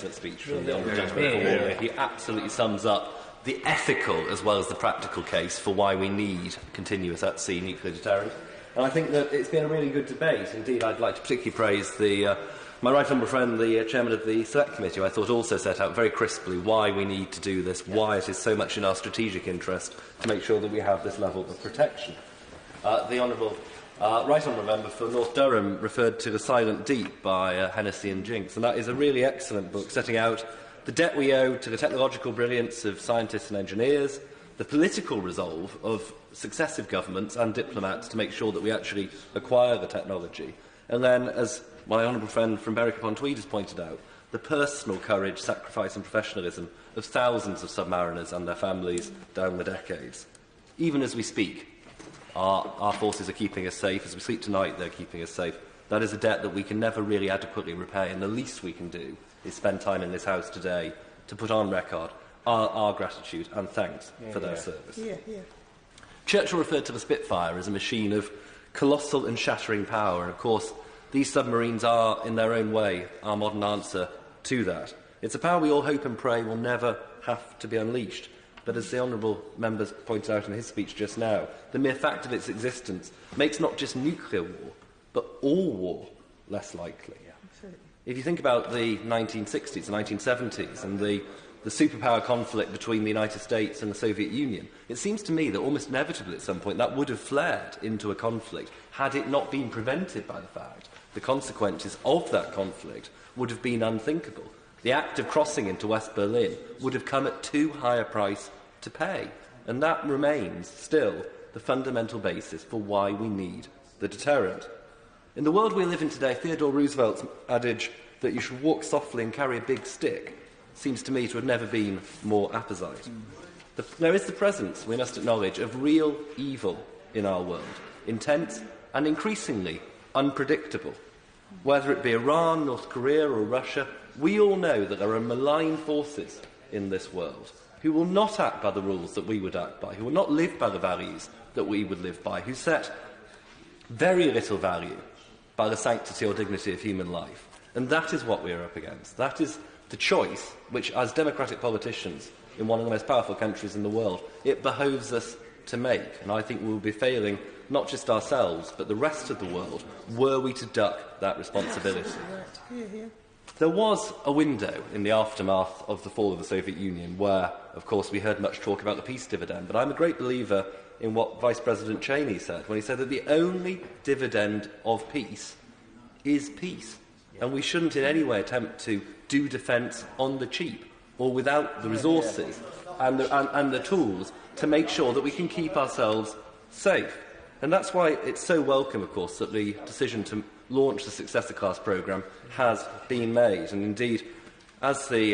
excellent speech from the Honourable Gentleman. He absolutely sums up the ethical as well as the practical case for why we need continuous at-sea nuclear deterrent. And I think that it's been a really good debate. Indeed, I'd like to particularly praise my right honourable friend, the chairman of the Select Committee, who I thought also set out very crisply why we need to do this, why it is so much in our strategic interest to make sure that we have this level of protection. The Honourable Right Honourable Member for North Durham referred to The Silent Deep by Hennessy and Jinks, and that is a really excellent book setting out the debt we owe to the technological brilliance of scientists and engineers, the political resolve of successive governments and diplomats to make sure that we actually acquire the technology, and then, as my honourable friend from Berwick-upon-Tweed has pointed out, the personal courage, sacrifice and professionalism of thousands of submariners and their families down the decades. Even as we speak, our forces are keeping us safe. As we sleep tonight, they're keeping us safe. That is a debt that we can never really adequately repay, and the least we can do is spend time in this House today to put on record our gratitude and thanks for their service. Churchill referred to the Spitfire as a machine of colossal and shattering power, and of course these submarines are, in their own way, our modern answer to that. It's a power we all hope and pray will never have to be unleashed. But as the honourable member pointed out in his speech just now, the mere fact of its existence makes not just nuclear war, but all war less likely. If you think about the 1960s, the 1970s, and the superpower conflict between the United States and the Soviet Union, it seems to me that almost inevitably at some point that would have flared into a conflict had it not been prevented by the fact the consequences of that conflict would have been unthinkable. The act of crossing into West Berlin would have come at too high a price to pay, and that remains still the fundamental basis for why we need the deterrent. In the world we live in today, Theodore Roosevelt's adage that you should walk softly and carry a big stick seems to me to have never been more apposite. There is the presence, we must acknowledge, of real evil in our world, intense and increasingly unpredictable. Whether it be Iran, North Korea or Russia, we all know that there are malign forces in this world who will not act by the rules that we would act by, who will not live by the values that we would live by, who set very little value by the sanctity or dignity of human life. And that is what we are up against. That is the choice which, as democratic politicians in one of the most powerful countries in the world, it behoves us to make. And I think we will be failing not just ourselves, but the rest of the world, were we to duck that responsibility. There was a window in the aftermath of the fall of the Soviet Union where, of course, we heard much talk about the peace dividend, but I'm a great believer in what Vice President Cheney said when he said that the only dividend of peace is peace. And we shouldn't in any way attempt to do defence on the cheap or without the resources and the tools to make sure that we can keep ourselves safe. And that's why it's so welcome, of course, that the decision to launch the Successor Class programme has been made. And indeed, as the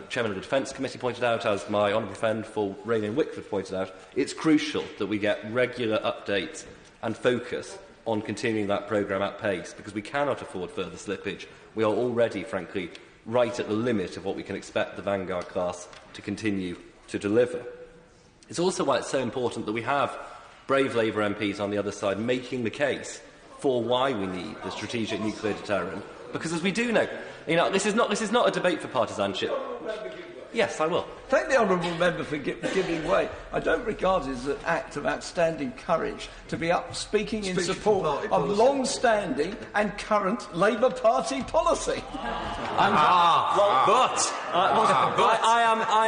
Chairman of the Defence Committee pointed out, as my honourable friend for Rainham Wickford pointed out, it's crucial that we get regular updates and focus on continuing that programme at pace, because we cannot afford further slippage. We are already, frankly, right at the limit of what we can expect the Vanguard class to continue to deliver. It's also why it's so important that we have brave Labour MPs on the other side making the case for why we need the strategic nuclear deterrent, because as we do know, this is not a debate for partisanship. Yes, I will. Thank the honourable member for giving way. I don't regard it as an act of outstanding courage to be up speaking in support of long-standing and current Labour Party policy. I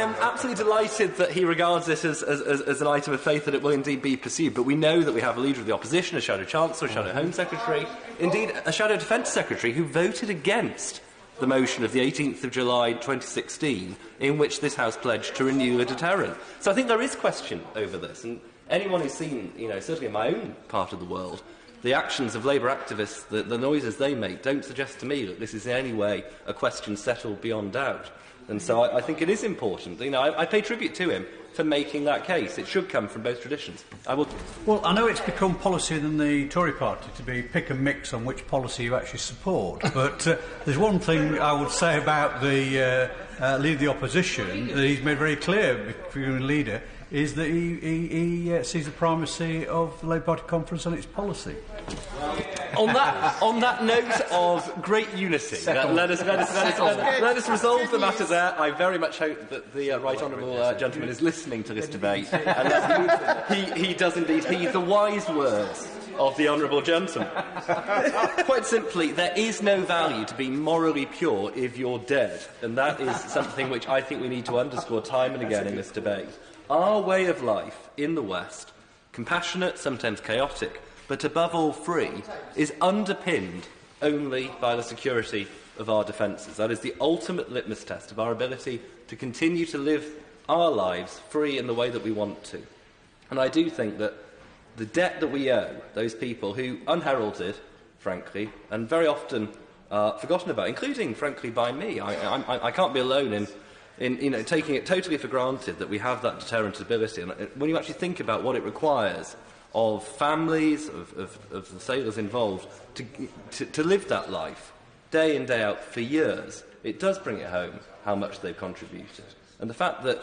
am absolutely delighted that he regards this as an item of faith that it will indeed be pursued. But we know that we have a leader of the opposition, a shadow chancellor, a shadow home secretary, indeed a shadow defence secretary who voted against the motion of the 18th of July 2016 in which this House pledged to renew the deterrent. So I think there is question over this, and anyone who's seen, certainly in my own part of the world, the actions of Labour activists, the noises they make, don't suggest to me that this is in any way a question settled beyond doubt. And so I think it is important. I pay tribute to him for making that case. It should come from both traditions. Well, I know it's become policy in the Tory party to be pick and mix on which policy you actually support, but there's one thing I would say about the leader of the opposition that he's made very clear, between leader, is that he sees the primacy of the Labour Party conference and its policy. On that note of great unity, let us resolve the matter there. I very much hope that the Right Honourable gentleman is listening to this debate, and he does indeed heed the wise words of the Honourable gentleman. Quite simply, there is no value to being morally pure if you're dead, and that is something which I think we need to underscore time and again in this debate. Our way of life in the West, compassionate, sometimes chaotic, but above all free, is underpinned only by the security of our defences. That is the ultimate litmus test of our ability to continue to live our lives free in the way that we want to. And I do think that the debt that we owe those people who, unheralded, frankly, and very often forgotten about, including, frankly, by me, I can't be alone in taking it totally for granted that we have that deterrent ability. And when you actually think about what it requires of families, of the sailors involved, to live that life day in, day out for years, it does bring it home how much they've contributed. And the fact that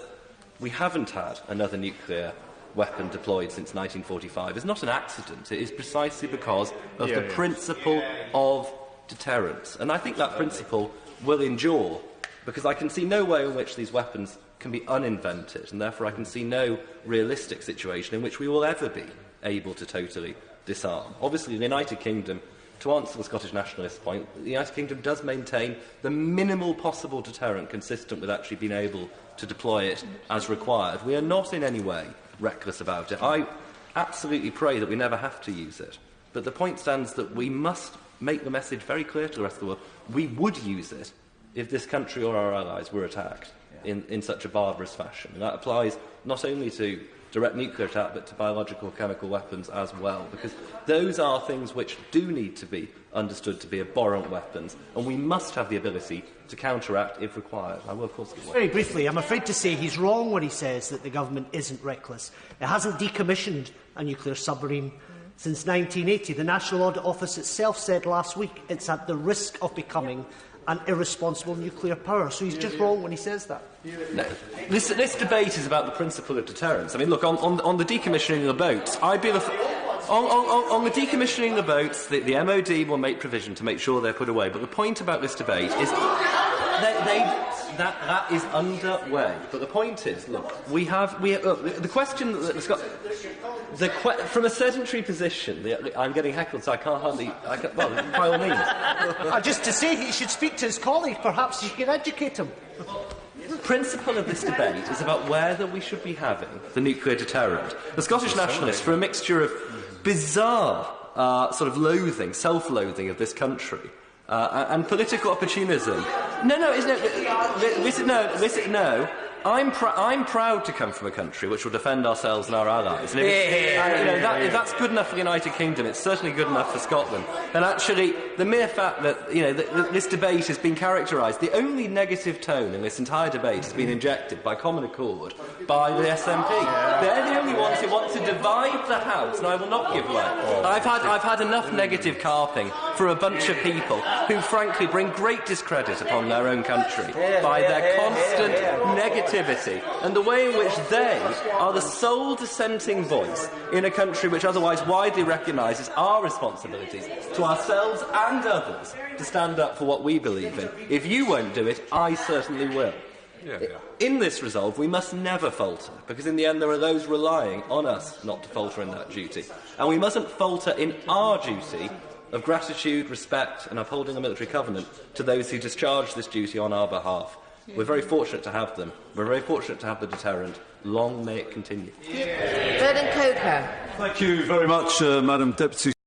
we haven't had another nuclear weapon deployed since 1945 is not an accident. It is precisely because of the principle of deterrence. And I think that principle will endure, because I can see no way in which these weapons can be uninvented, and therefore I can see no realistic situation in which we will ever be able to totally disarm. Obviously, the United Kingdom, to answer the Scottish nationalist point, the United Kingdom does maintain the minimal possible deterrent consistent with actually being able to deploy it as required. We are not in any way reckless about it. I absolutely pray that we never have to use it. But the point stands that we must make the message very clear to the rest of the world. We would use it if this country or our allies were attacked in such a barbarous fashion. And that applies not only to direct nuclear attack, but to biological chemical weapons as well, because those are things which do need to be understood to be abhorrent weapons, and we must have the ability to counteract if required. I will, of course, very briefly, I'm afraid to say he's wrong when he says that the government isn't reckless. It hasn't decommissioned a nuclear submarine since 1980. The National Audit Office itself said last week it's at the risk of becoming an irresponsible nuclear power. So he's just wrong when he says that. No. This debate is about the principle of deterrence. I mean, look, on the decommissioning of the boats, I'd be on the decommissioning of the boats, the MOD will make provision to make sure they're put away. But the point about this debate is that is underway. But the point is, look, the question that from a sedentary position, I'm getting heckled, so I can't hardly. Well, by all means. Just to say, he should speak to his colleague. Perhaps you can educate him. The principle of this debate is about whether we should be having the nuclear deterrent. The Scottish nationalists, for a mixture of bizarre sort of loathing, self-loathing of this country, and political opportunism. No. I'm proud to come from a country which will defend ourselves and our allies. And if that's good enough for the United Kingdom, it's certainly good enough for Scotland. And actually, the mere fact that this debate has been characterised, the only negative tone in this entire debate has been injected by common accord by the SNP. They're the only ones who want to divide the House, and I will not give way. I've had enough negative carping for a bunch of people who, frankly, bring great discredit upon their own country by their constant negativity and the way in which they are the sole dissenting voice in a country which otherwise widely recognises our responsibilities to ourselves and others to stand up for what we believe in. If you won't do it, I certainly will. In this resolve, we must never falter, because in the end there are those relying on us not to falter in that duty. And we mustn't falter in our duty of gratitude, respect and upholding a military covenant to those who discharge this duty on our behalf. We're very fortunate to have them. We're very fortunate to have the deterrent. Long may it continue. Vernon Coker. Thank you very much, Madam Deputy